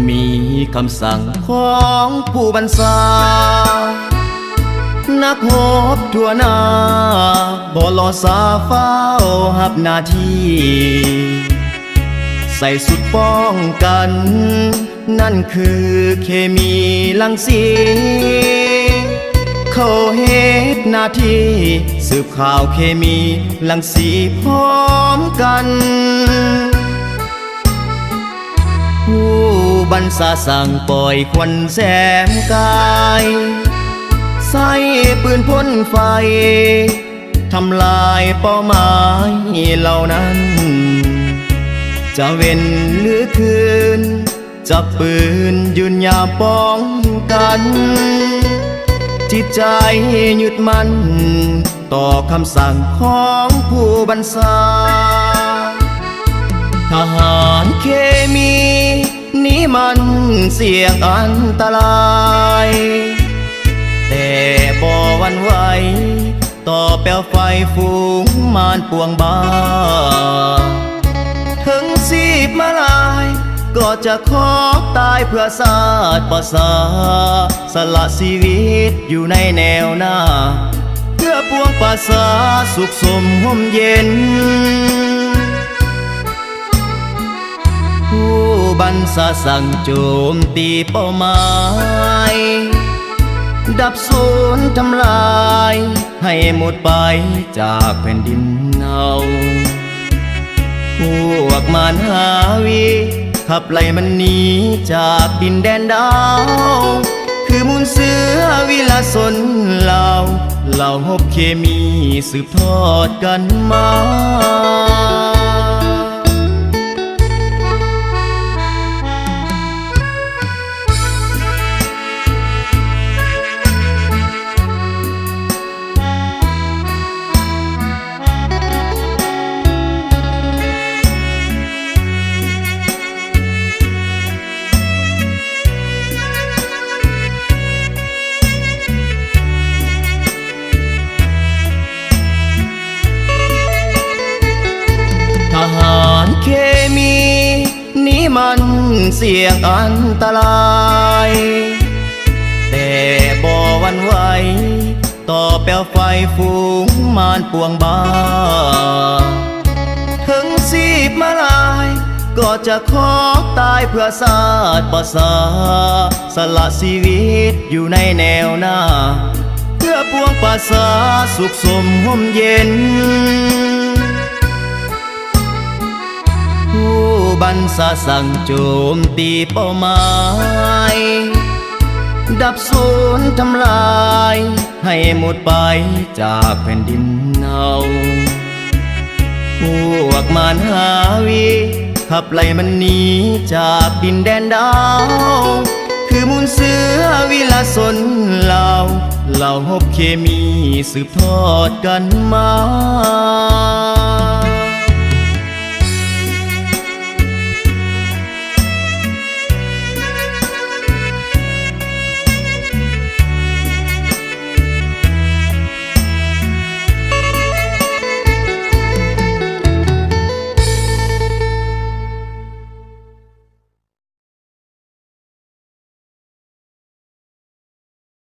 มีคำสั่งของผู้บัญชานักรบทั่วหน้าบ่รอสาเฝ้าหับหน้าที่ใส่สุดป้องกันนั่นคือเคมีรังสีเขาเฮ็ดหน้าที่สืบข่าวเคมีรังสีพร้อมกันผู้บัญชาสั่งปล่อยควันแสมกายใส่ปืนพ่นไฟทำลายเป้าหมายเหล่านั้นจะเว้นหรือคืนจับปืนยืนยามป้องกันจิตใจยึดมั่นต่อคำสั่งของผู้บัญชาทหารเคมีนี้มันเสี่ยงอันตรายแต่บ่หวั่นไหวต่อเปลวไฟฟูงมารปวงบ้าถึงชีพมาลายก็จะขอตายเพื่อชาติประสาสละชีวิตอยู่ในแนวหน้าเพื่อปวงประชาสุขสมห่มเย็นผู้บัญชาสั่งโจมตีเป้าหมายดับสูญทำลายให้หมดไปจากแผ่นดินเฮาพวกมารหาวีขับไล่มันหนีจากดินแดนดาวคือมูลเสือวิลาสนเหล่าหบเคมีสืบทอดกันมาทหารเคมีนี้มันเสี่ยงอันตรายแต่บ่หวั่นไหวต่อเปลวไฟฟูงมารปวงบ้าถึงชีพมาลายก็จะขอตายเพื่อชาติประสาสละชีวิตอยู่ในแนวหน้าเพื่อปวงประชาสุขสมห่มเย็นผู้บัญชาสั่งโจมตีเป้าหมายดับสูญทำลายให้หมดไปจากแผ่นดินเฮาพวกมารหาวีขับไล่มันหนีจากดินแดนดาวคือมูลเสือวิลาสนเหล่าหบเคมีสืบทอดกันมา